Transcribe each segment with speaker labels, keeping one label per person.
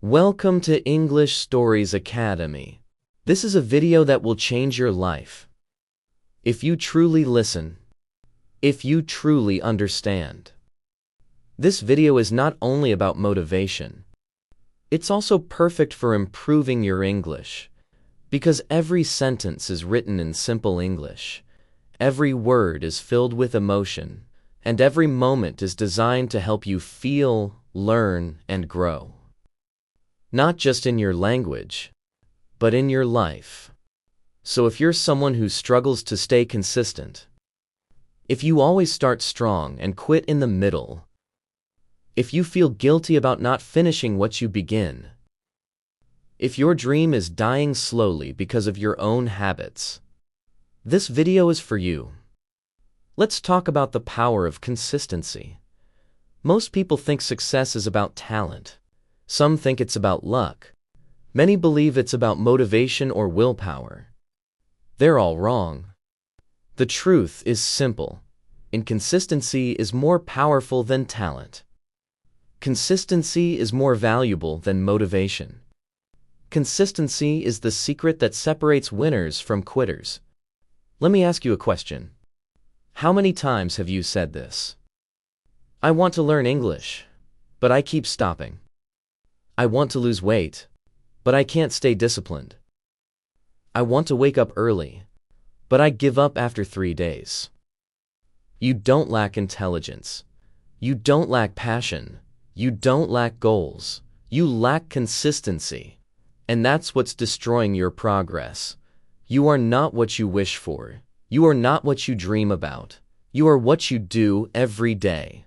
Speaker 1: Welcome to English Stories Academy. This is a video that will change your life. If you truly listen, if you truly understand. This video is not only about motivation. It's also perfect for improving your English, because every sentence is written in simple English. Every word is filled with emotion, and every moment is designed to help you feel, learn, and grow. Not just in your language, but in your life. So if you're someone who struggles to stay consistent, if you always start strong and quit in the middle, if you feel guilty about not finishing what you begin, if your dream is dying slowly because of your own habits, this video is for you. Let's talk about the power of consistency. Most people think success is about talent. Some think it's about luck. Many believe it's about motivation or willpower. They're all wrong. The truth is simple. Inconsistency is more powerful than talent. Consistency is more valuable than motivation. Consistency is the secret that separates winners from quitters. Let me ask you a question. How many times have you said this? I want to learn English, but I keep stopping. I want to lose weight, but I can't stay disciplined. I want to wake up early, but I give up after 3 days. You don't lack intelligence. You don't lack passion. You don't lack goals. You lack consistency. And that's what's destroying your progress. You are not what you wish for. You are not what you dream about. You are what you do every day.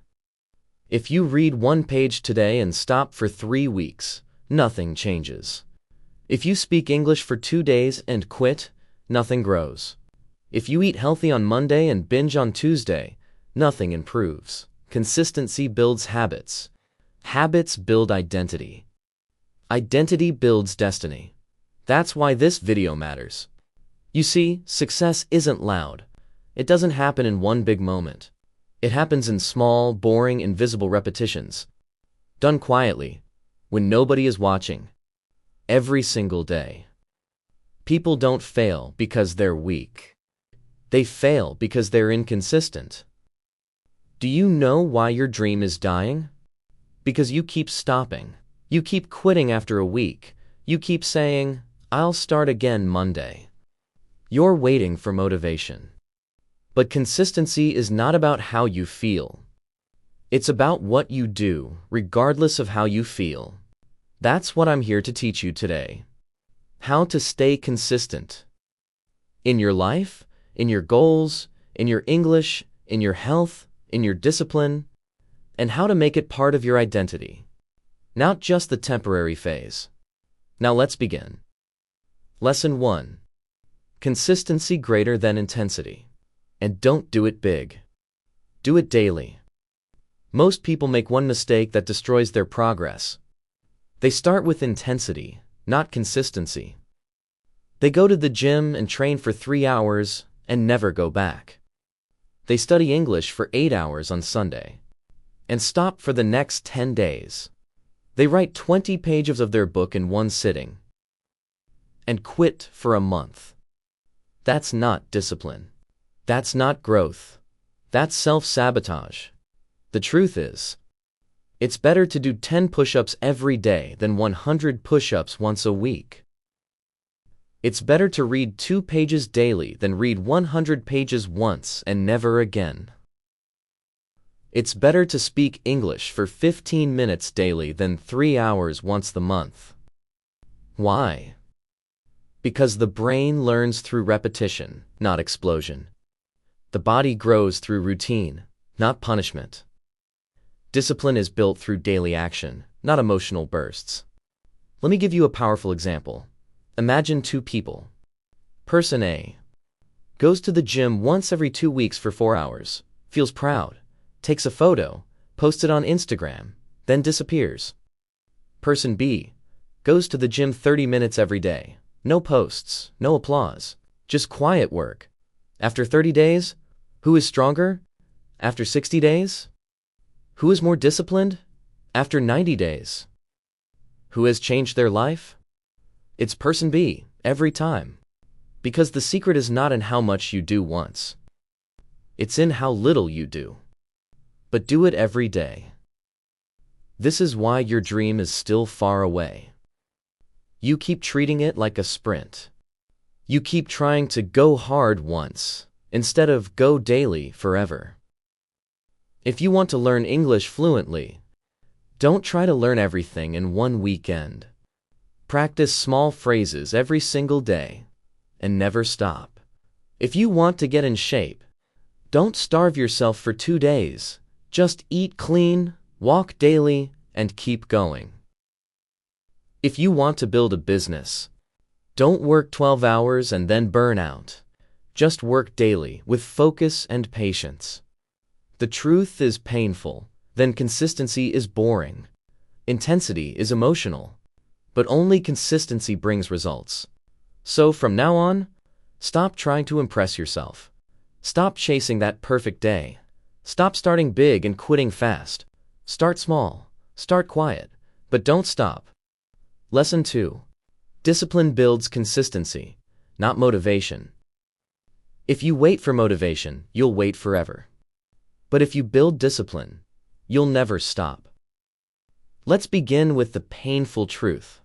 Speaker 1: If you read 1 page today and stop for 3 weeks, nothing changes. If you speak English for 2 days and quit, nothing grows. If you eat healthy on Monday and binge on Tuesday, nothing improves. Consistency builds habits. Habits build identity. Identity builds destiny. That's why this video matters. You see, success isn't loud. It doesn't happen in one big moment. It happens in small, boring, invisible repetitions. Done quietly, when nobody is watching. Every single day. People don't fail because they're weak. They fail because they're inconsistent. Do you know why your dream is dying? Because you keep stopping. You keep quitting after a week. You keep saying, I'll start again Monday. You're waiting for motivation. But consistency is not about how you feel. It's about what you do, regardless of how you feel. That's what I'm here to teach you today. How to stay consistent. In your life, in your goals, in your English, in your health, in your discipline, and how to make it part of your identity. Not just the temporary phase. Now let's begin. Lesson 1. Consistency greater than intensity. And don't do it big. Do it daily. Most people make one mistake that destroys their progress. They start with intensity, not consistency. They go to the gym and train for 3 hours and never go back. They study English for 8 hours on Sunday and stop for the next 10 days. They write 20 pages of their book in one sitting and quit for a month. That's not discipline. That's not growth. That's self-sabotage. The truth is, it's better to do 10 push-ups every day than 100 push-ups once a week. It's better to read 2 pages daily than read 100 pages once and never again. It's better to speak English for 15 minutes daily than 3 hours once the month. Why? Because the brain learns through repetition, not explosion. The body grows through routine, not punishment. Discipline is built through daily action, not emotional bursts. Let me give you a powerful example. Imagine 2 people. Person A goes to the gym once every 2 weeks for 4 hours, feels proud, takes a photo, posts it on Instagram, then disappears. Person B goes to the gym 30 minutes every day. No posts, no applause, just quiet work. After 30 days, who is stronger? After 60 days? Who is more disciplined? After 90 days? Who has changed their life? It's person B, every time. Because the secret is not in how much you do once. It's in how little you do. But do it every day. This is why your dream is still far away. You keep treating it like a sprint. You keep trying to go hard once, instead of go daily forever. If you want to learn English fluently, don't try to learn everything in one weekend. Practice small phrases every single day, and never stop. If you want to get in shape, don't starve yourself for 2 days. Just eat clean, walk daily, and keep going. If you want to build a business, don't work 12 hours and then burn out. Just work daily with focus and patience. The truth is painful, then consistency is boring. Intensity is emotional, but only consistency brings results. So from now on, stop trying to impress yourself. Stop chasing that perfect day. Stop starting big and quitting fast. Start small, start quiet, but don't stop. Lesson 2. Discipline builds consistency, not motivation. If you wait for motivation, you'll wait forever. But if you build discipline, you'll never stop. Let's begin with the painful truth.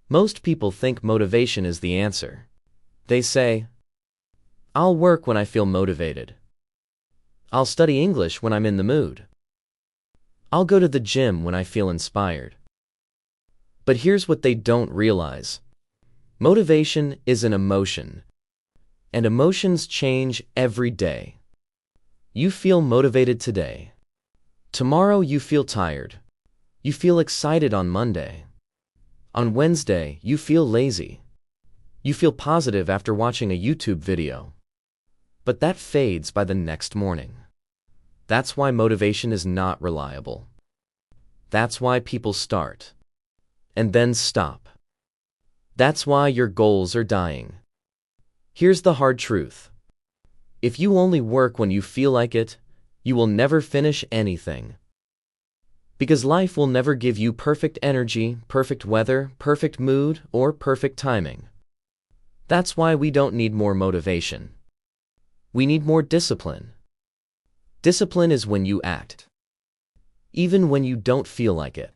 Speaker 1: Most people think motivation is the answer. They say, "I'll work when I feel motivated. I'll study English when I'm in the mood. I'll go to the gym when I feel inspired." But here's what they don't realize. Motivation is an emotion, and emotions change every day. You feel motivated today. Tomorrow you feel tired. You feel excited on Monday. On Wednesday, you feel lazy. You feel positive after watching a YouTube video. But that fades by the next morning. That's why motivation is not reliable. That's why people start and then stop. That's why your goals are dying. Here's the hard truth. If you only work when you feel like it, you will never finish anything. Because life will never give you perfect energy, perfect weather, perfect mood, or perfect timing. That's why we don't need more motivation. We need more discipline. Discipline is when you act, even when you don't feel like it.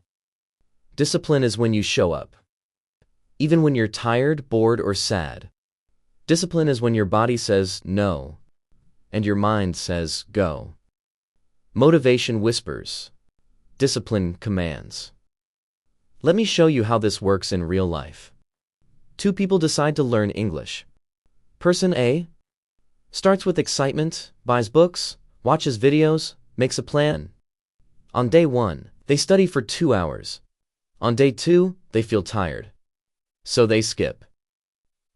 Speaker 1: Discipline is when you show up, even when you're tired, bored, or sad. Discipline is when your body says no, and your mind says go. Motivation whispers. Discipline commands. Let me show you how this works in real life. 2 people decide to learn English. Person A starts with excitement, buys books, watches videos, makes a plan. On day 1, they study for 2 hours. On day 2, they feel tired, so they skip.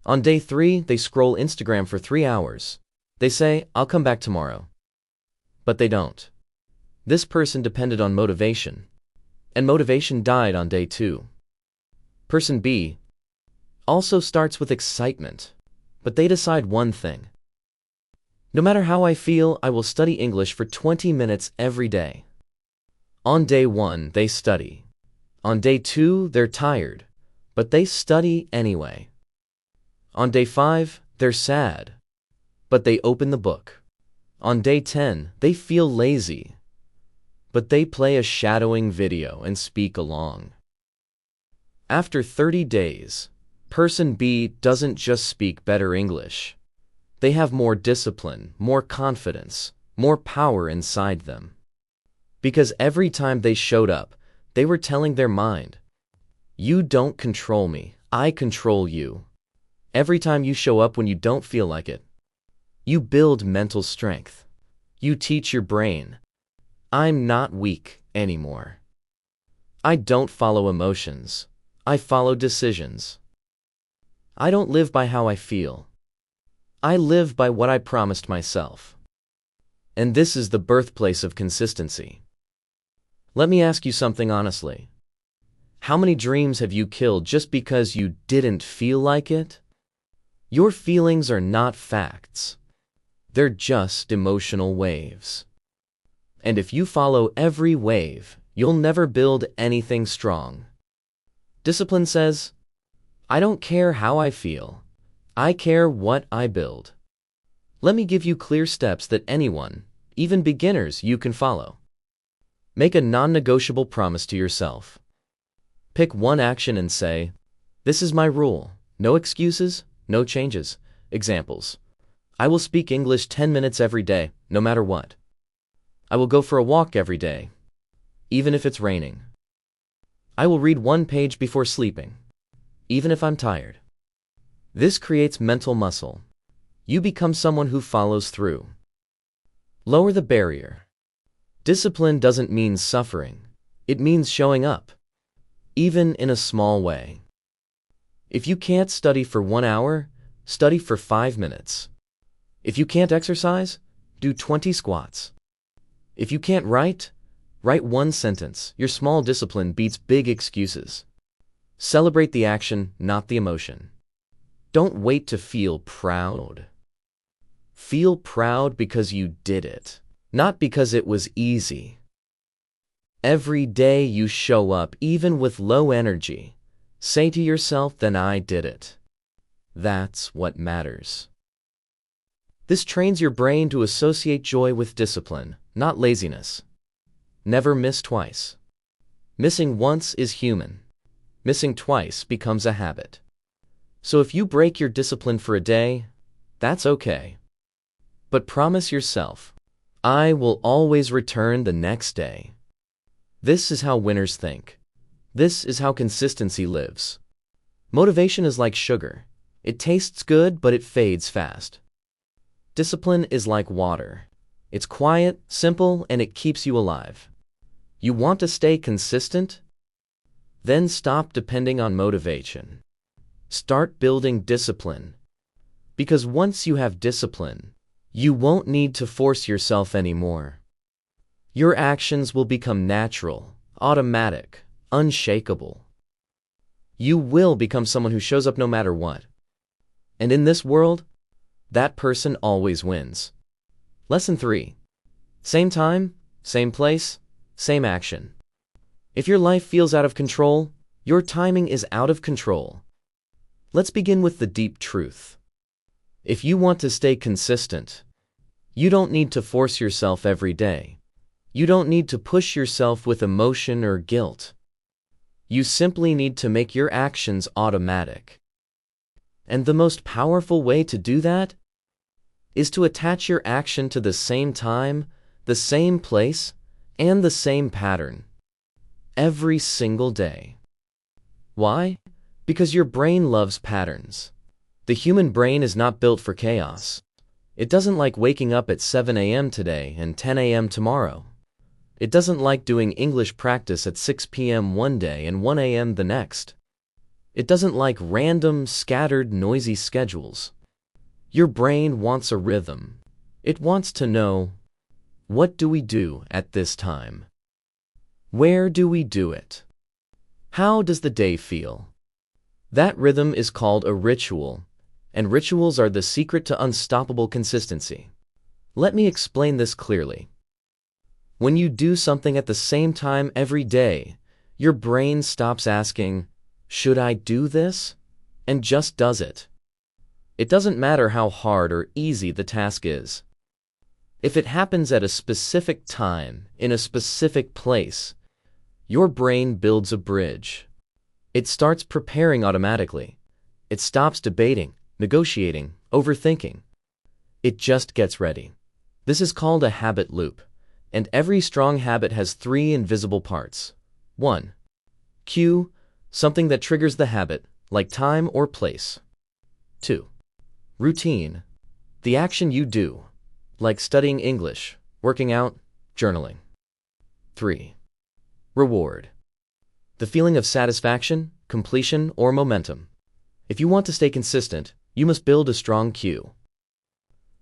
Speaker 1: On day 3, they scroll Instagram for 3 hours. They say, "I'll come back tomorrow." But they don't. This person depended on motivation, and motivation died on day 2. Person B also starts with excitement, but they decide one thing. No matter how I feel, I will study English for 20 minutes every day. On day 1, they study. On day 2, they're tired, but they study anyway. On day 5, they're sad, but they open the book. On day 10, they feel lazy, but they play a shadowing video and speak along. After 30 days, person B doesn't just speak better English. They have more discipline, more confidence, more power inside them. Because every time they showed up, they were telling their mind, "You don't control me, I control you." Every time you show up when you don't feel like it, you build mental strength. You teach your brain, "I'm not weak anymore. I don't follow emotions, I follow decisions. I don't live by how I feel. I live by what I promised myself." And this is the birthplace of consistency. Let me ask you something honestly. How many dreams have you killed just because you didn't feel like it? Your feelings are not facts. They're just emotional waves. And if you follow every wave, you'll never build anything strong. Discipline says, I don't care how I feel. I care what I build. Let me give you clear steps that anyone, even beginners, you can follow. Make a non-negotiable promise to yourself. Pick one action and say, this is my rule. No excuses, no changes. Examples. I will speak English 10 minutes every day, no matter what. I will go for a walk every day, even if it's raining. I will read one page before sleeping, even if I'm tired. This creates mental muscle. You become someone who follows through. Lower the barrier. Discipline doesn't mean suffering. It means showing up, even in a small way. If you can't study for 1 hour, study for 5 minutes. If you can't exercise, do 20 squats. If you can't write, write 1 sentence. Your small discipline beats big excuses. Celebrate the action, not the emotion. Don't wait to feel proud. Feel proud because you did it, not because it was easy. Every day you show up, even with low energy, say to yourself, then I did it. That's what matters. This trains your brain to associate joy with discipline, not laziness. Never miss twice. Missing once is human. Missing twice becomes a habit. So if you break your discipline for a day, that's okay. But promise yourself, I will always return the next day. This is how winners think. This is how consistency lives. Motivation is like sugar. It tastes good, but it fades fast. Discipline is like water. It's quiet, simple, and it keeps you alive. You want to stay consistent? Then stop depending on motivation. Start building discipline. Because once you have discipline, you won't need to force yourself anymore. Your actions will become natural, automatic, unshakable. You will become someone who shows up no matter what. And in this world, that person always wins. Lesson 3. Same time, same place, same action. If your life feels out of control, your timing is out of control. Let's begin with the deep truth. If you want to stay consistent, you don't need to force yourself every day. You don't need to push yourself with emotion or guilt. You simply need to make your actions automatic. And the most powerful way to do that is to attach your action to the same time, the same place, and the same pattern every single day. Why? Because your brain loves patterns. The human brain is not built for chaos. It doesn't like waking up at 7 a.m. today and 10 a.m. tomorrow. It doesn't like doing English practice at 6 p.m. one day and 1 a.m. the next. It doesn't like random, scattered, noisy schedules. Your brain wants a rhythm. It wants to know, what do we do at this time? Where do we do it? How does the day feel? That rhythm is called a ritual, and rituals are the secret to unstoppable consistency. Let me explain this clearly. When you do something at the same time every day, your brain stops asking, should I do this? And just does it. It doesn't matter how hard or easy the task is. If it happens at a specific time, in a specific place, your brain builds a bridge. It starts preparing automatically. It stops debating, negotiating, overthinking. It just gets ready. This is called a habit loop, and every strong habit has 3 invisible parts. 1. Cue, something that triggers the habit, like time or place. 2. Routine, the action you do, like studying English, working out, journaling. 3. Reward, the feeling of satisfaction, completion, or momentum. If you want to stay consistent, you must build a strong cue.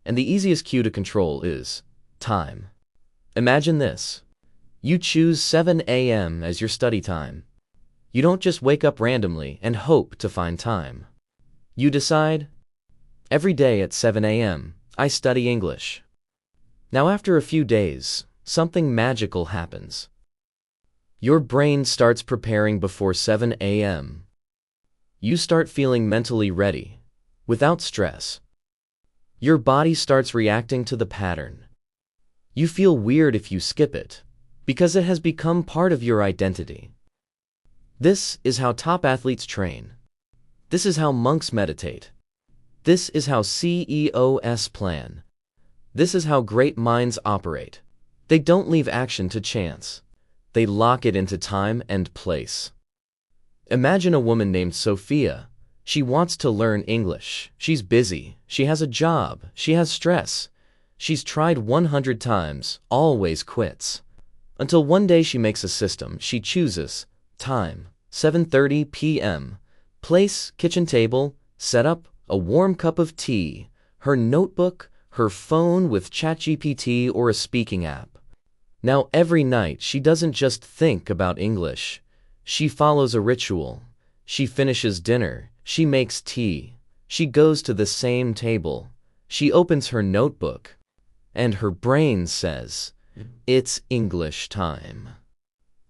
Speaker 1: And the easiest cue to control is time. Imagine this. You choose 7 a.m. as your study time. You don't just wake up randomly and hope to find time. You decide, every day at 7 a.m., I study English. Now after a few days, something magical happens. Your brain starts preparing before 7 a.m. You start feeling mentally ready, without stress. Your body starts reacting to the pattern. You feel weird if you skip it, because it has become part of your identity. This is how top athletes train. This is how monks meditate. This is how CEOs plan. This is how great minds operate. They don't leave action to chance. They lock it into time and place. Imagine a woman named Sophia. She wants to learn English. She's busy. She has a job. She has stress. She's tried 100 times, always quits. Until one day she makes a system. She chooses time, 7:30 p.m., place, kitchen table, setup, a warm cup of tea, her notebook, her phone with ChatGPT or a speaking app. Now every night she doesn't just think about English. She follows a ritual. She finishes dinner. She makes tea. She goes to the same table. She opens her notebook. And her brain says, "It's English time."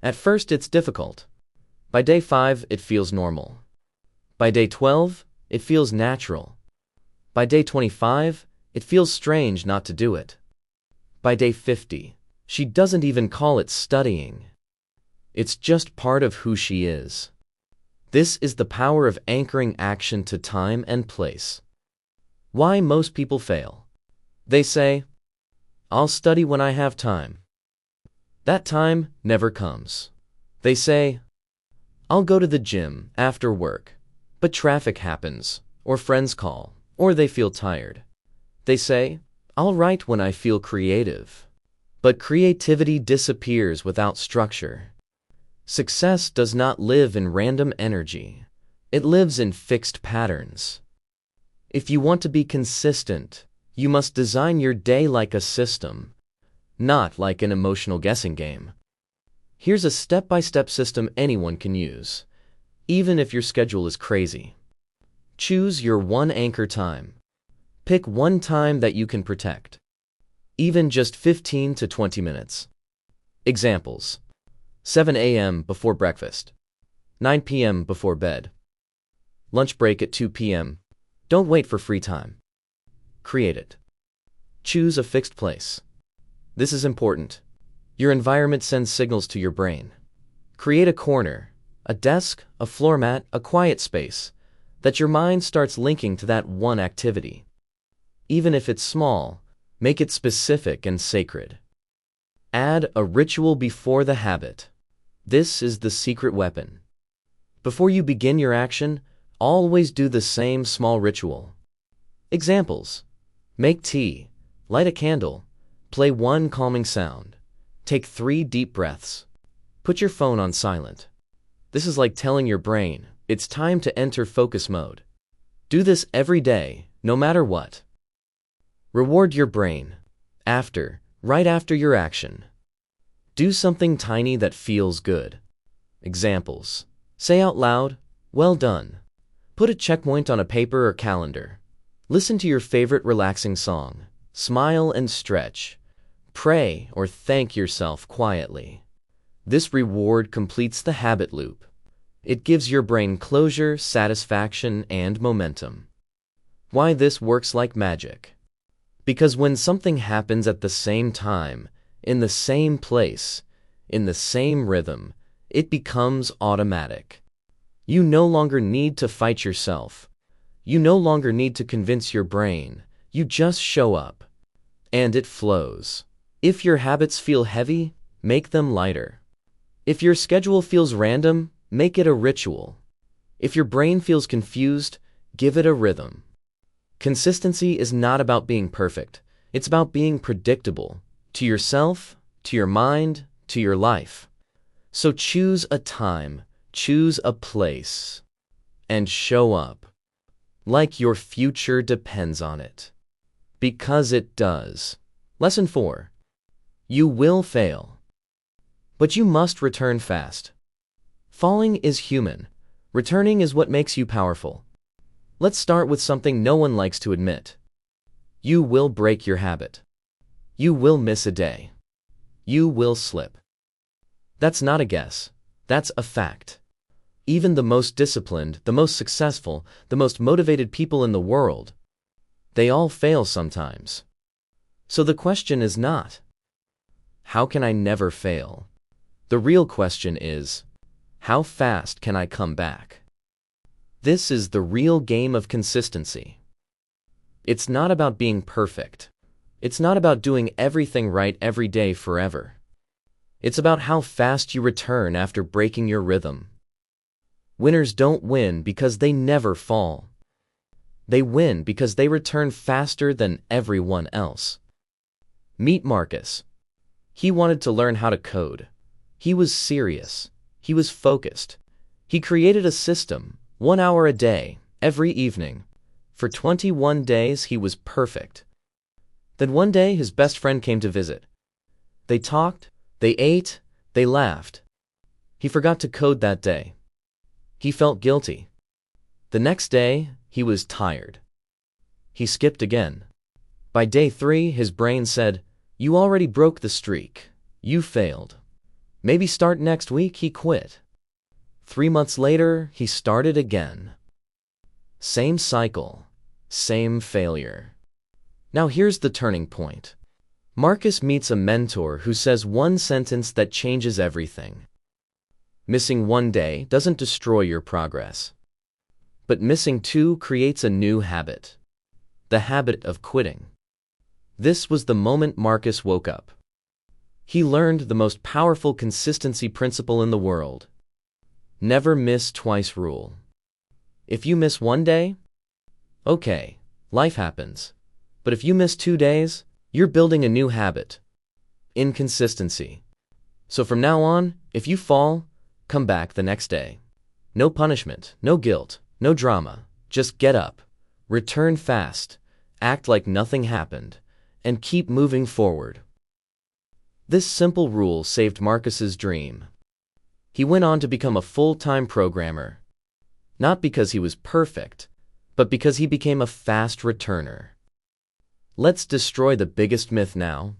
Speaker 1: At first it's difficult. By day 5 it feels normal. By day 12 it feels natural. By day 25 it feels strange not to do it. By day 50 she doesn't even call it studying. It's just part of who she is. This is the power of anchoring action to time and place. Why most people fail? They say, "I'll study when I have time." That time never comes. They say, "I'll go to the gym after work," but traffic happens, or friends call, or they feel tired. They say, "I'll write when I feel creative," but creativity disappears without structure. Success does not live in random energy. It lives in fixed patterns. If you want to be consistent, you must design your day like a system, not like an emotional guessing game. Here's a step-by-step system anyone can use, even if your schedule is crazy. Choose your one anchor time. Pick one time that you can protect, even just 15 to 20 minutes. Examples: 7 a.m. before breakfast, 9 p.m. before bed, lunch break at 2 p.m. Don't wait for free time. Create it. Choose a fixed place. This is important. Your environment sends signals to your brain. Create a corner, a desk, a floor mat, a quiet space, that your mind starts linking to that one activity. Even if it's small, make it specific and sacred. Add a ritual before the habit. This is the secret weapon. Before you begin your action, always do the same small ritual. Examples: make tea, light a candle, play one calming sound, take 3 deep breaths, put your phone on silent. This is like telling your brain, it's time to enter focus mode. Do this every day, no matter what. Reward your brain. Right after your action. Do something tiny that feels good. Examples: say out loud, "Well done." Put a checkpoint on a paper or calendar. Listen to your favorite relaxing song. Smile and stretch. Pray or thank yourself quietly. This reward completes the habit loop. It gives your brain closure, satisfaction, and momentum. Why this works like magic? Because when something happens at the same time, in the same place, in the same rhythm, it becomes automatic. You no longer need to fight yourself. You no longer need to convince your brain. You just show up. And it flows. If your habits feel heavy, make them lighter. If your schedule feels random, make it a ritual. If your brain feels confused, give it a rhythm. Consistency is not about being perfect. It's about being predictable. To yourself, to your mind, to your life. So choose a time, choose a place, and show up. Like your future depends on it. Because it does. Lesson 4. You will fail. But you must return fast. Falling is human. Returning is what makes you powerful. Let's start with something no one likes to admit. You will break your habit. You will miss a day. You will slip. That's not a guess. That's a fact. Even the most disciplined, the most successful, the most motivated people in the world, they all fail sometimes. So the question is not, how can I never fail? The real question is, how fast can I come back? This is the real game of consistency. It's not about being perfect. It's not about doing everything right every day forever. It's about how fast you return after breaking your rhythm. Winners don't win because they never fall. They win because they return faster than everyone else. Meet Marcus. He wanted to learn how to code. He was serious. He was focused. He created a system, 1 hour a day, every evening. For 21 days, he was perfect. Then one day, his best friend came to visit. They talked, they ate, they laughed. He forgot to code that day. He felt guilty. The next day, he was tired. He skipped again. By day 3, his brain said, "You already broke the streak. You failed. Maybe start next week." He quit. 3 months later, he started again. Same cycle, same failure. Now here's the turning point. Marcus meets a mentor who says one sentence that changes everything. Missing 1 day doesn't destroy your progress. But missing 2 creates a new habit. The habit of quitting. This was the moment Marcus woke up. He learned the most powerful consistency principle in the world. Never miss twice rule. If you miss 1 day, okay, life happens. But if you miss 2 days, you're building a new habit. Inconsistency. So from now on, if you fall, come back the next day. No punishment, no guilt, no drama. Just get up, return fast, act like nothing happened, and keep moving forward. This simple rule saved Marcus's dream. He went on to become a full-time programmer. Not because he was perfect, but because he became a fast returner. Let's destroy the biggest myth now.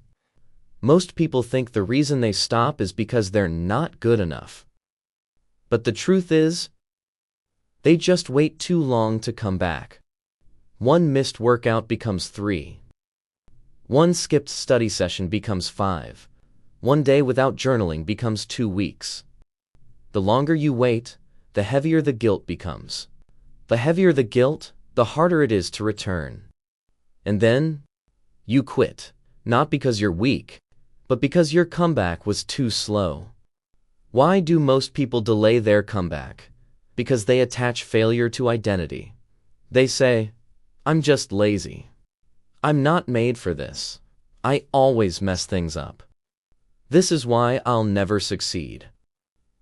Speaker 1: Most people think the reason they stop is because they're not good enough. But the truth is, they just wait too long to come back. 1 missed workout becomes 3. 1 skipped study session becomes 5. 1 day without journaling becomes 2 weeks. The longer you wait, the heavier the guilt becomes. The heavier the guilt, the harder it is to return. And then, you quit, not because you're weak, but because your comeback was too slow. Why do most people delay their comeback? Because they attach failure to identity. They say, "I'm just lazy. I'm not made for this. I always mess things up. This is why I'll never succeed."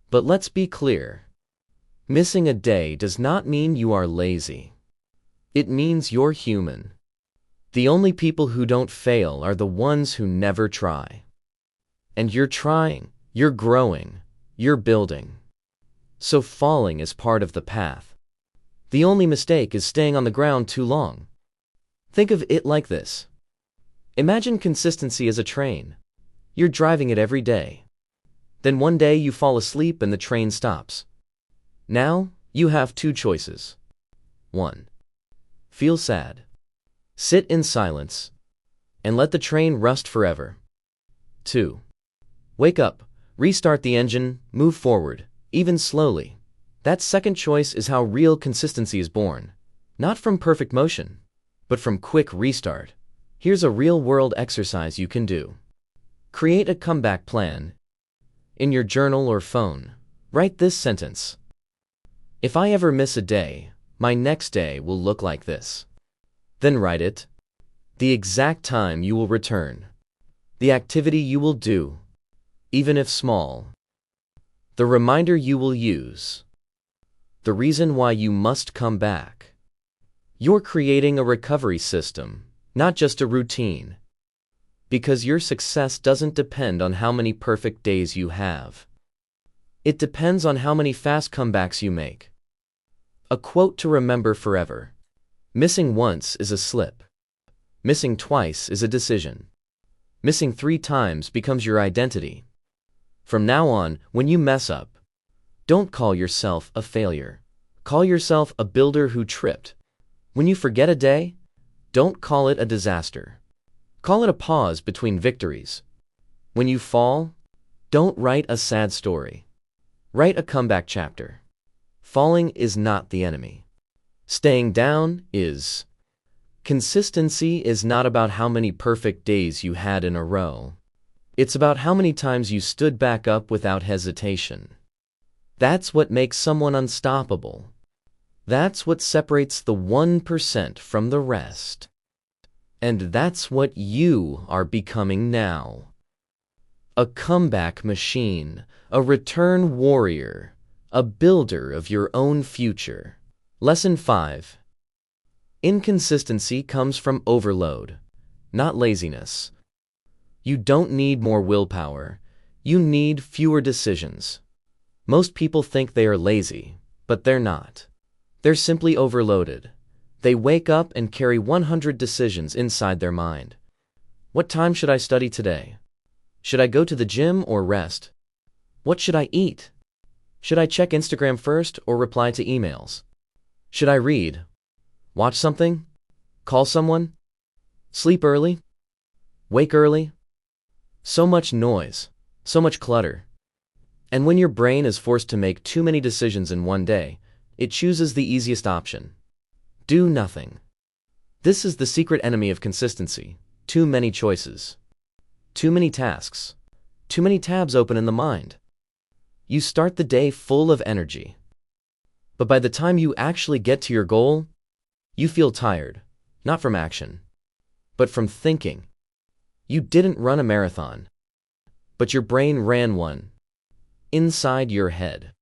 Speaker 1: But let's be clear. Missing a day does not mean you are lazy. It means you're human. The only people who don't fail are the ones who never try. And you're trying, you're growing, you're building. So falling is part of the path. The only mistake is staying on the ground too long. Think of it like this. Imagine consistency as a train. You're driving it every day. Then one day you fall asleep and the train stops. Now, you have 2 choices. 1. Feel sad. Sit in silence and let the train rust forever. 2. Wake up, restart the engine, move forward, even slowly. That second choice is how real consistency is born. Not from perfect motion, but from quick restart. Here's a real-world exercise you can do. Create a comeback plan. In your journal or phone, write this sentence. If I ever miss a day, my next day will look like this. Then write it. The exact time you will return. The activity you will do, even if small. The reminder you will use. The reason why you must come back. You're creating a recovery system, not just a routine. Because your success doesn't depend on how many perfect days you have. It depends on how many fast comebacks you make. A quote to remember forever. Missing once is a slip. Missing twice is a decision. Missing 3 times becomes your identity. From now on, when you mess up, don't call yourself a failure. Call yourself a builder who tripped. When you forget a day, don't call it a disaster. Call it a pause between victories. When you fall, don't write a sad story. Write a comeback chapter. Falling is not the enemy. Staying down is. Consistency is not about how many perfect days you had in a row. It's about how many times you stood back up without hesitation. That's what makes someone unstoppable. That's what separates the 1% from the rest. And that's what you are becoming now. A comeback machine, a return warrior, a builder of your own future. Lesson 5. Inconsistency comes from overload, not laziness. You don't need more willpower. You need fewer decisions. Most people think they are lazy, but they're not. They're simply overloaded. They wake up and carry 100 decisions inside their mind. What time should I study today? Should I go to the gym or rest? What should I eat? Should I check Instagram first or reply to emails? Should I read? Watch something? Call someone? Sleep early? Wake early? So much noise, so much clutter. And when your brain is forced to make too many decisions in one day, it chooses the easiest option. Do nothing. This is the secret enemy of consistency. Too many choices. Too many tasks. Too many tabs open in the mind. You start the day full of energy. But by the time you actually get to your goal, you feel tired, not from action, but from thinking. You didn't run a marathon, but your brain ran one, inside your head.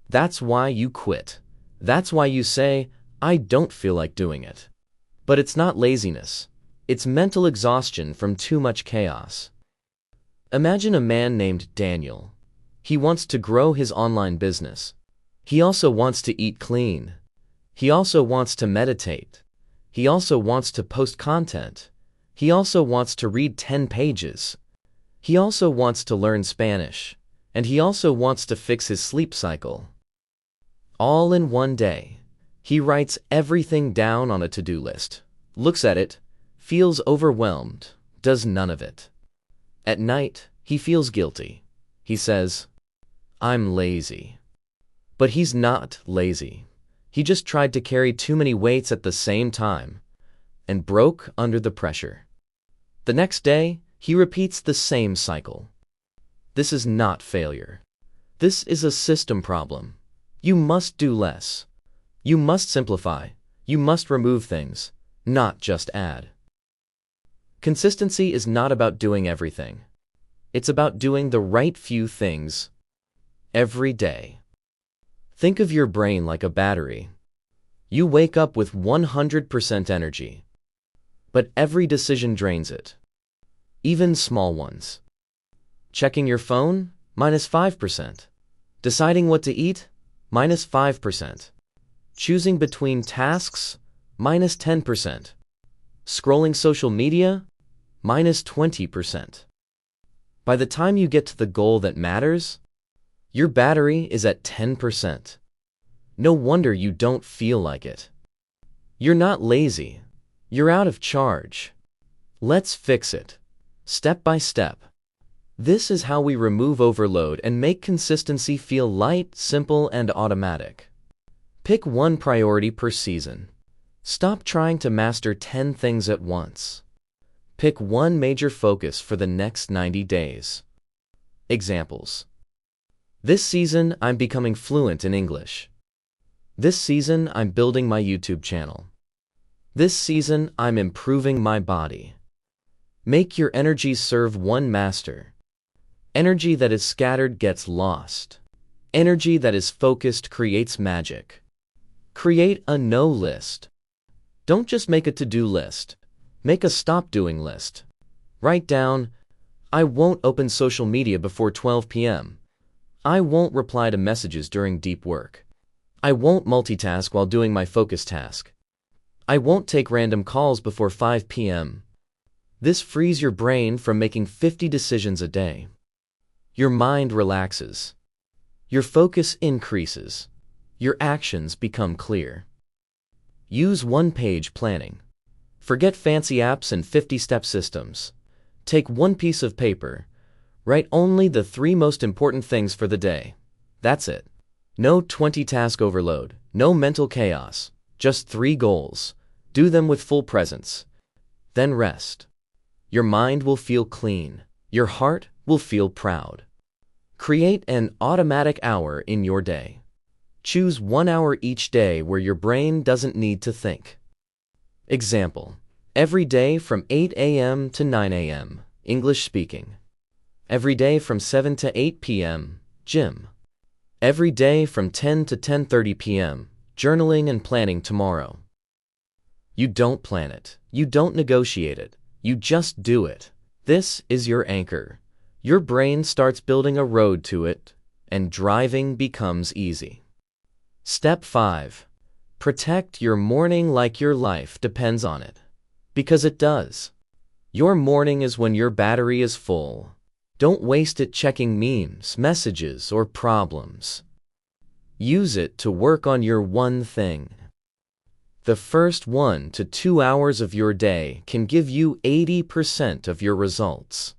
Speaker 1: That's why you quit. That's why you say, I don't feel like doing it. But it's not laziness. It's mental exhaustion from too much chaos. Imagine a man named Daniel. He wants to grow his online business. He also wants to eat clean. He also wants to meditate. He also wants to post content. He also wants to read 10 pages. He also wants to learn Spanish. And he also wants to fix his sleep cycle. All in one day. He writes everything down on a to-do list, looks at it, feels overwhelmed, does none of it. At night, he feels guilty. He says, I'm lazy. But he's not lazy. He just tried to carry too many weights at the same time and broke under the pressure. The next day, he repeats the same cycle. This is not failure. This is a system problem. You must do less. You must simplify. You must remove things, not just add. Consistency is not about doing everything. It's about doing the right few things every day. Think of your brain like a battery. You wake up with 100% energy, but every decision drains it, even small ones. Checking your phone, -5%. Deciding what to eat, -5%. Choosing between tasks, -10%. Scrolling social media, -20%. By the time you get to the goal that matters, your battery is at 10%. No wonder you don't feel like it. You're not lazy. You're out of charge. Let's fix it, step by step. This is how we remove overload and make consistency feel light, simple, and automatic. Pick one priority per season. Stop trying to master 10 things at once. Pick one major focus for the next 90 days. Examples. This season, I'm becoming fluent in English. This season, I'm building my YouTube channel. This season, I'm improving my body. Make your energies serve one master. Energy that is scattered gets lost. Energy that is focused creates magic. Create a no list. Don't just make a to-do list. Make a stop-doing list. Write down, I won't open social media before 12 p.m. I won't reply to messages during deep work. I won't multitask while doing my focus task. I won't take random calls before 5 p.m. This frees your brain from making 50 decisions a day. Your mind relaxes. Your focus increases. Your actions become clear. Use one-page planning. Forget fancy apps and 50-step systems. Take one piece of paper. Write only the 3 most important things for the day. That's it. No 20-task overload, no mental chaos, just 3 goals. Do them with full presence. Then rest. Your mind will feel clean. Your heart will feel proud. Create an automatic hour in your day. Choose 1 hour each day where your brain doesn't need to think. Example: every day from 8 a.m. to 9 a.m., English speaking. Every day from 7 to 8 p.m., gym. Every day from 10 to 10:30 p.m., journaling and planning tomorrow. You don't plan it. You don't negotiate it. You just do it. This is your anchor. Your brain starts building a road to it, and driving becomes easy. Step 5. Protect your morning like your life depends on it. Because it does. Your morning is when your battery is full. Don't waste it checking memes, messages, or problems. Use it to work on your one thing. The first 1 to 2 hours of your day can give you 80% of your results.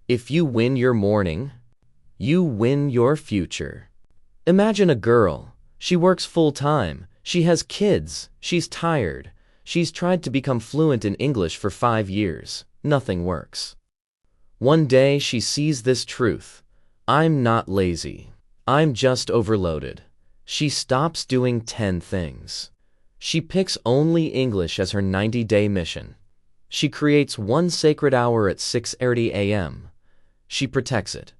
Speaker 1: If you win your morning, you win your future. Imagine a girl. She works full-time. She has kids. She's tired. She's tried to become fluent in English for 5 years. Nothing works. One day she sees this truth. I'm not lazy. I'm just overloaded. She stops doing 10 things. She picks only English as her 90-day mission. She creates 1 sacred hour at 6:30 a.m. She protects it.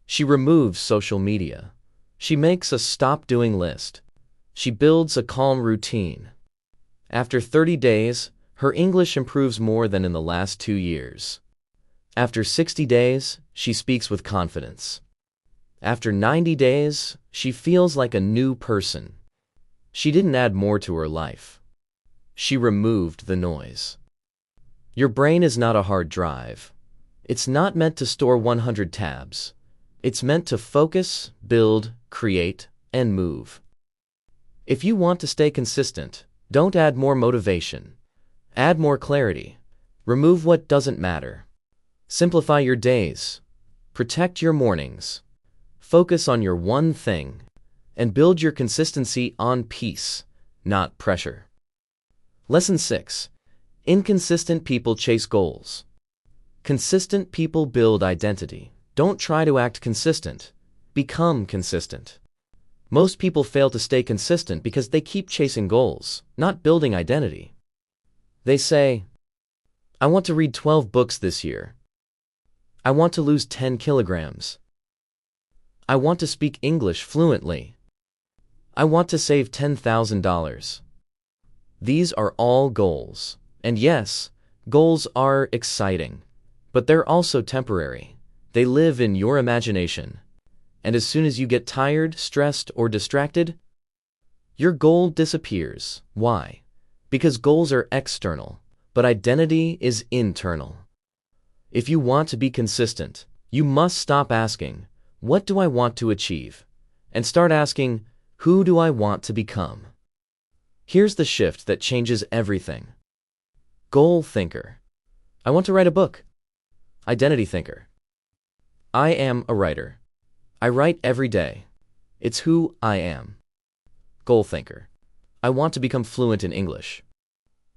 Speaker 1: She removes social media. She makes a stop doing list. She builds a calm routine. After 30 days, her English improves more than in the last 2 years. After 60 days, she speaks with confidence. After 90 days, she feels like a new person. She didn't add more to her life. She removed the noise. Your brain is not a hard drive. It's not meant to store 100 tabs. It's meant to focus, build, create, and move. If you want to stay consistent, don't add more motivation. Add more clarity. Remove what doesn't matter. Simplify your days. Protect your mornings. Focus on your one thing. And build your consistency on peace, not pressure. Lesson 6. Inconsistent people chase goals. Consistent people build identity. Don't try to act consistent. Become consistent. Most people fail to stay consistent because they keep chasing goals, not building identity. They say, I want to read 12 books this year. I want to lose 10 kilograms. I want to speak English fluently. I want to save $10,000. These are all goals. And yes, goals are exciting. But they're also temporary. They live in your imagination. And as soon as you get tired, stressed, or distracted, your goal disappears. Why? Because goals are external, but identity is internal. If you want to be consistent, you must stop asking, what do I want to achieve? And start asking, who do I want to become? Here's the shift that changes everything. Goal thinker. I want to write a book. Identity thinker. I am a writer. I write every day. It's who I am. Goal thinker. I want to become fluent in English.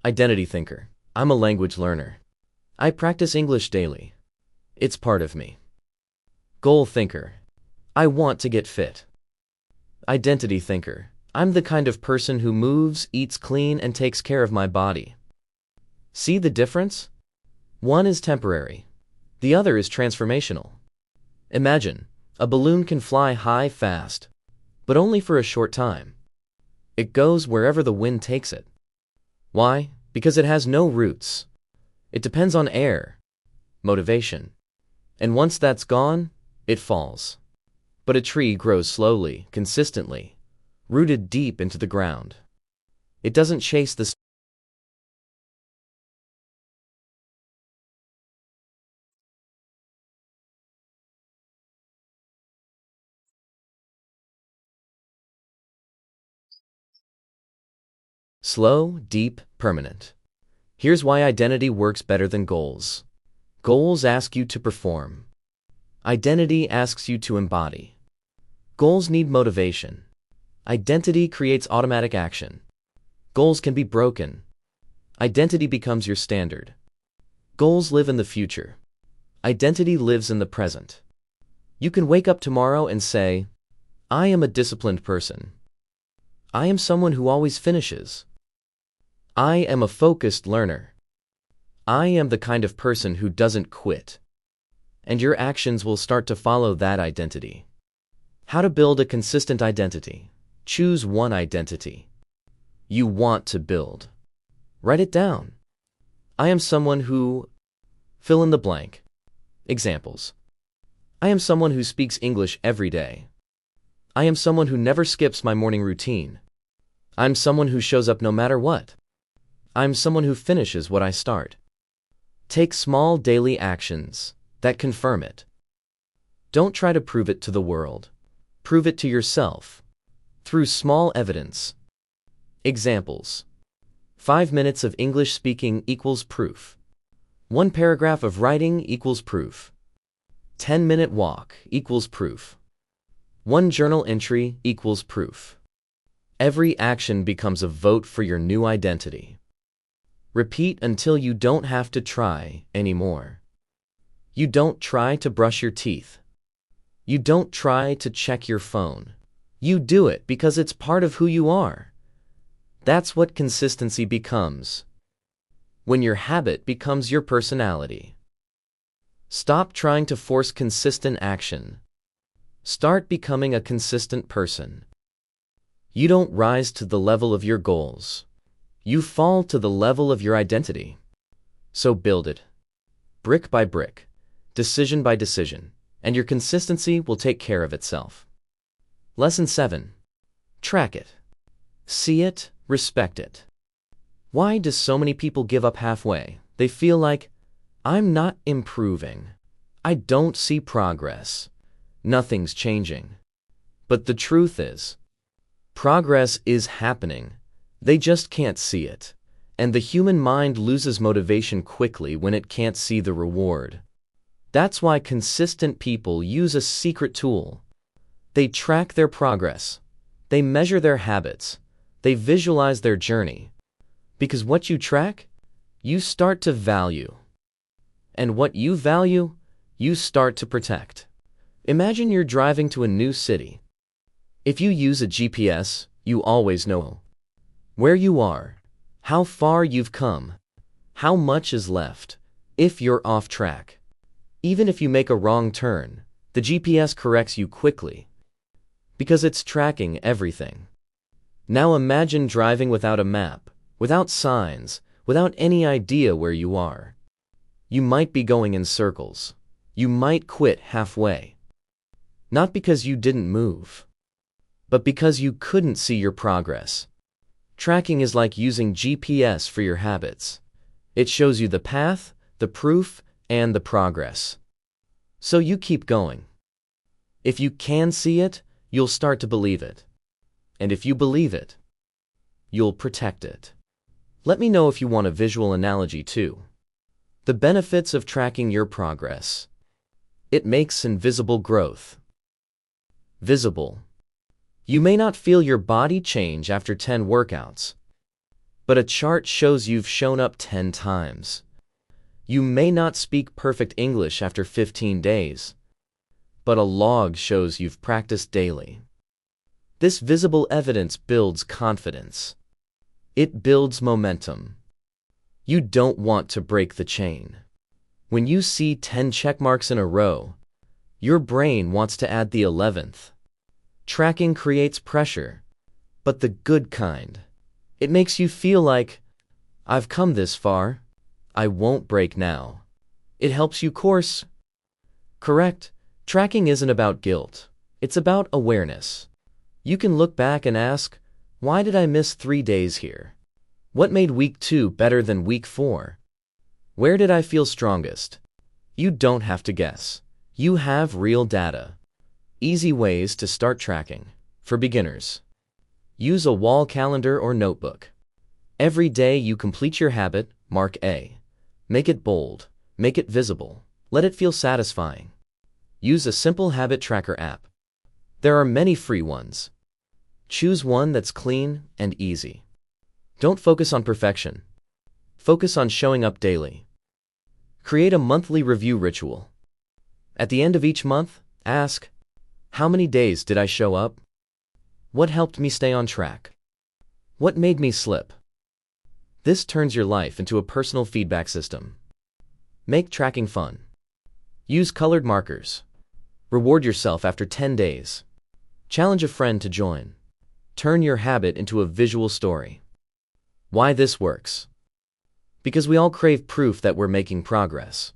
Speaker 1: Identity thinker. I'm a language learner. I practice English daily. It's part of me. Goal thinker. I want to get fit. Identity thinker. I'm the kind of person who moves, eats clean, and takes care of my body. See the difference? One is temporary. The other is transformational. Imagine, a balloon can fly high fast, but only for a short time. It goes wherever the wind takes it. Why? Because it has no roots. It depends on air, motivation. And once that's gone, it falls. But a tree grows slowly, consistently, rooted deep into the ground. It doesn't chase the Slow, deep, permanent. Here's why identity works better than goals. Goals ask you to perform. Identity asks you to embody. Goals need motivation. Identity creates automatic action. Goals can be broken. Identity becomes your standard. Goals live in the future. Identity lives in the present. You can wake up tomorrow and say, I am a disciplined person. I am someone who always finishes. I am a focused learner. I am the kind of person who doesn't quit. And your actions will start to follow that identity. How to build a consistent identity. Choose one identity you want to build. Write it down. I am someone who... fill in the blank. Examples. I am someone who speaks English every day. I am someone who never skips my morning routine. I'm someone who shows up no matter what. I'm someone who finishes what I start. Take small daily actions that confirm it. Don't try to prove it to the world. Prove it to yourself through small evidence. Examples. 5 minutes of English speaking equals proof. 1 paragraph of writing equals proof. 10-minute walk equals proof. 1 journal entry equals proof. Every action becomes a vote for your new identity. Repeat until you don't have to try anymore. You don't try to brush your teeth. You don't try to check your phone. You do it because it's part of who you are. That's what consistency becomes. When your habit becomes your personality. Stop trying to force consistent action. Start becoming a consistent person. You don't rise to the level of your goals. You fall to the level of your identity. So build it. Brick by brick, decision by decision, and your consistency will take care of itself. Lesson 7. Track it. See it, respect it. Why do so many people give up halfway? They feel like, I'm not improving. I don't see progress. Nothing's changing. But the truth is, progress is happening. They just can't see it. And the human mind loses motivation quickly when it can't see the reward. That's why consistent people use a secret tool. They track their progress. They measure their habits. They visualize their journey. Because what you track, you start to value. And what you value, you start to protect. Imagine you're driving to a new city. If you use a GPS, you always know where you are, how far you've come, how much is left, if you're off track. Even if you make a wrong turn, the GPS corrects you quickly because it's tracking everything. Now imagine driving without a map, without signs, without any idea where you are. You might be going in circles. You might quit halfway. Not because you didn't move, but because you couldn't see your progress. Tracking is like using GPS for your habits. It shows you the path, the proof, and the progress. So you keep going. If you can see it, you'll start to believe it. And if you believe it, you'll protect it. Let me know if you want a visual analogy too. The benefits of tracking your progress. It makes invisible growth visible. You may not feel your body change after 10 workouts, but a chart shows you've shown up 10 times. You may not speak perfect English after 15 days, but a log shows you've practiced daily. This visible evidence builds confidence. It builds momentum. You don't want to break the chain. When you see 10 check marks in a row, your brain wants to add the 11th. Tracking creates pressure, but the good kind. It makes you feel like, I've come this far. I won't break now. It helps you course correct. Tracking isn't about guilt. It's about awareness. You can look back and ask, why did I miss 3 days here? What made week 2 better than week 4? Where did I feel strongest? You don't have to guess. You have real data. Easy ways to start tracking. For beginners, use a wall calendar or notebook. Every day you complete your habit, mark A. Make it bold. Make it visible. Let it feel satisfying. Use a simple habit tracker app. There are many free ones. Choose one that's clean and easy. Don't focus on perfection. Focus on showing up daily. Create a monthly review ritual. At the end of each month, ask, how many days did I show up? What helped me stay on track? What made me slip? This turns your life into a personal feedback system. Make tracking fun. Use colored markers. Reward yourself after 10 days. Challenge a friend to join. Turn your habit into a visual story. Why this works? Because we all crave proof that we're making progress.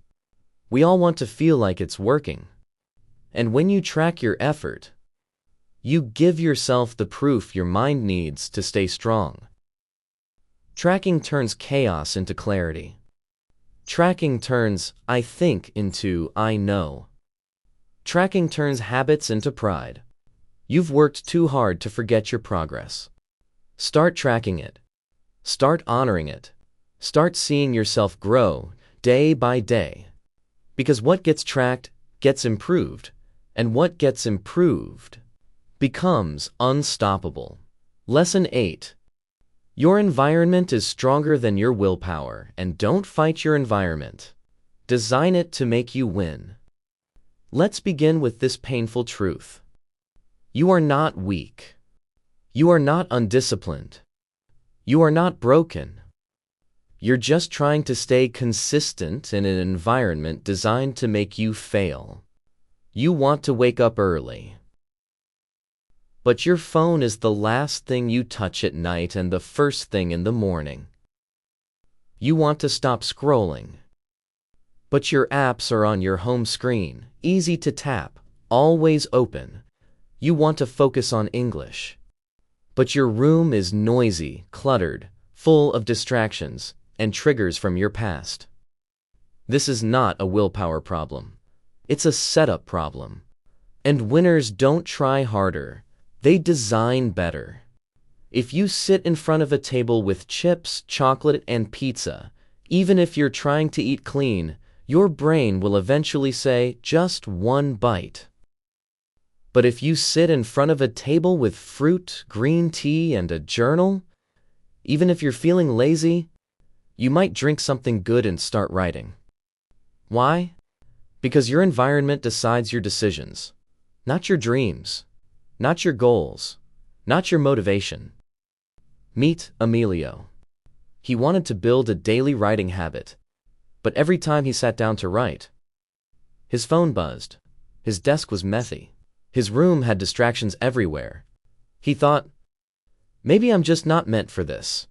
Speaker 1: We all want to feel like it's working. And when you track your effort, you give yourself the proof your mind needs to stay strong. Tracking turns chaos into clarity. Tracking turns I think into I know. Tracking turns habits into pride. You've worked too hard to forget your progress. Start tracking it. Start honoring it. Start seeing yourself grow day by day. Because what gets tracked gets improved, and what gets improved becomes unstoppable. Lesson 8. Your environment is stronger than your willpower, and don't fight your environment. Design it to make you win. Let's begin with this painful truth. You are not weak. You are not undisciplined. You are not broken. You're just trying to stay consistent in an environment designed to make you fail. You want to wake up early. But your phone is the last thing you touch at night and the first thing in the morning. You want to stop scrolling. But your apps are on your home screen, easy to tap, always open. You want to focus on English. But your room is noisy, cluttered, full of distractions and triggers from your past. This is not a willpower problem. It's a setup problem. And winners don't try harder. They design better. If you sit in front of a table with chips, chocolate, and pizza, even if you're trying to eat clean, your brain will eventually say, just one bite. But if you sit in front of a table with fruit, green tea, and a journal, even if you're feeling lazy, you might drink something good and start writing. Why? Because your environment decides your decisions, not your dreams, not your goals, not your motivation. Meet Emilio. He wanted to build a daily writing habit, but every time he sat down to write, his phone buzzed, his desk was messy, his room had distractions everywhere. He thought, maybe I'm just not meant for this.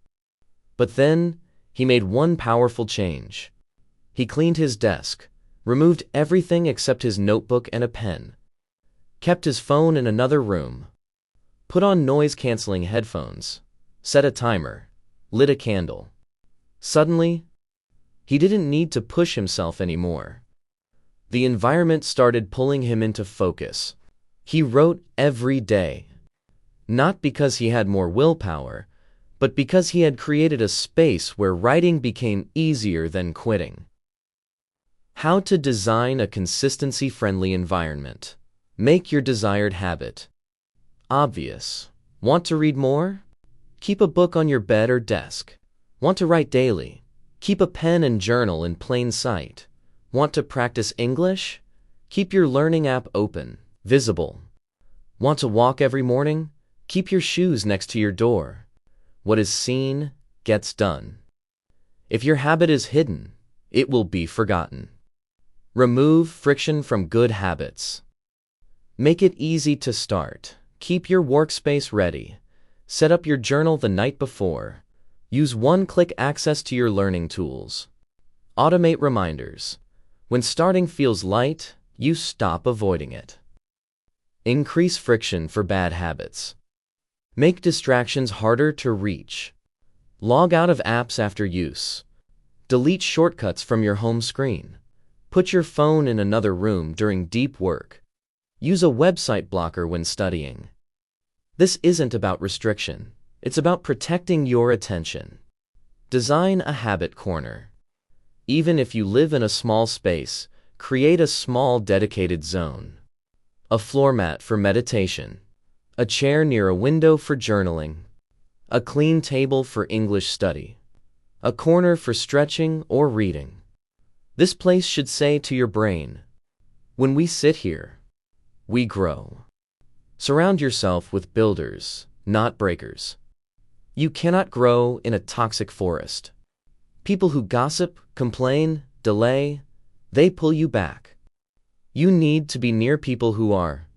Speaker 1: But then, he made one powerful change. He cleaned his desk, removed everything except his notebook and a pen, kept his phone in another room, put on noise-canceling headphones, set a timer, lit a candle. Suddenly, he didn't need to push himself anymore. The environment started pulling him into focus. He wrote every day, not because he had more willpower, but because he had created a space where writing became easier than quitting. How to design a consistency-friendly environment. Make your desired habit obvious. Want to read more? Keep a book on your bed or desk. Want to write daily? Keep a pen and journal in plain sight. Want to practice English? Keep your learning app open, visible. Want to walk every morning? Keep your shoes next to your door. What is seen gets done. If your habit is hidden, it will be forgotten. Remove friction from good habits. Make it easy to start. Keep your workspace ready. Set up your journal the night before. Use one-click access to your learning tools. Automate reminders. When starting feels light, you stop avoiding it. Increase friction for bad habits. Make distractions harder to reach. Log out of apps after use. Delete shortcuts from your home screen. Put your phone in another room during deep work. Use a website blocker when studying. This isn't about restriction. It's about protecting your attention. Design a habit corner. Even if you live in a small space, create a small dedicated zone. A floor mat for meditation. A chair near a window for journaling. A clean table for English study. A corner for stretching or reading. This place should say to your brain, when we sit here, we grow. Surround yourself with builders, not breakers. You cannot grow in a toxic forest. People who gossip, complain, delay, they pull you back. You need to be near people who are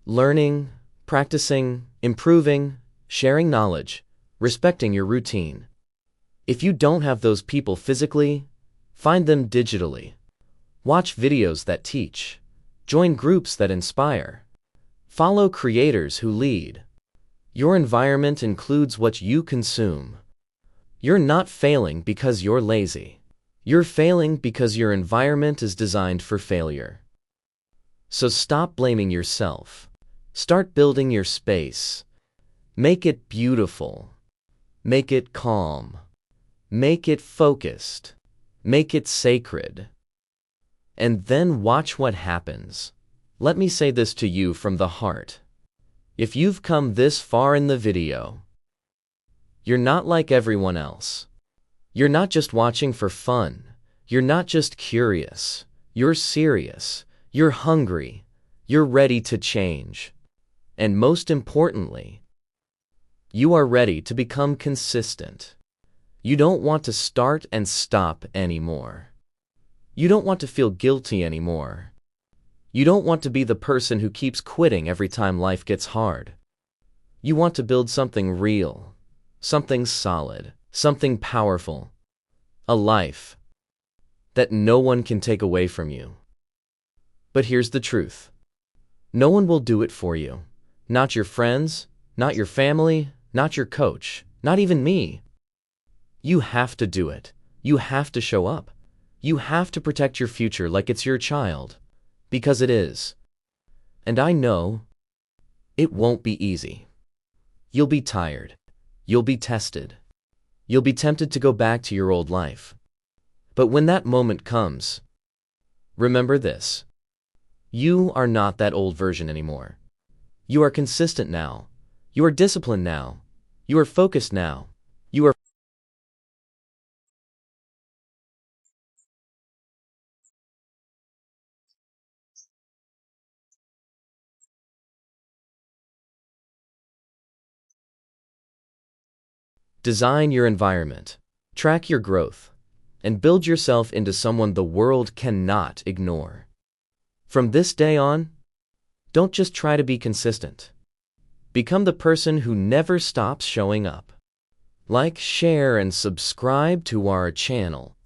Speaker 1: learning, practicing, improving, sharing knowledge, respecting your routine. If you don't have those people physically, find them digitally. Watch videos that teach. Join groups that inspire. Follow creators who lead. Your environment includes what you consume. You're not failing because you're lazy. You're failing because your environment is designed for failure. So stop blaming yourself. Start building your space. Make it beautiful. Make it calm. Make it focused. Make it sacred. And then watch what happens. Let me say this to you from the heart. If you've come this far in the video, you're not like everyone else. You're not just watching for fun. You're not just curious. You're serious. You're hungry. You're ready to change. And most importantly, you are ready to become consistent. You don't want to start and stop anymore. You don't want to feel guilty anymore. You don't want to be the person who keeps quitting every time life gets hard. You want to build something real, something solid, something powerful, a life that no one can take away from you. But here's the truth. No one will do it for you. Not your friends, not your family, not your coach, not even me. You have to do it. You have to show up. You have to protect your future like it's your child. Because it is. And I know it won't be easy. You'll be tired. You'll be tested. You'll be tempted to go back to your old life. But when that moment comes, remember this. You are not that old version anymore. You are consistent now. You are disciplined now. You are focused now. You are Design your environment, track your growth, and build yourself into someone the world cannot ignore. From this day on, don't just try to be consistent. Become the person who never stops showing up. Like, share, and subscribe to our channel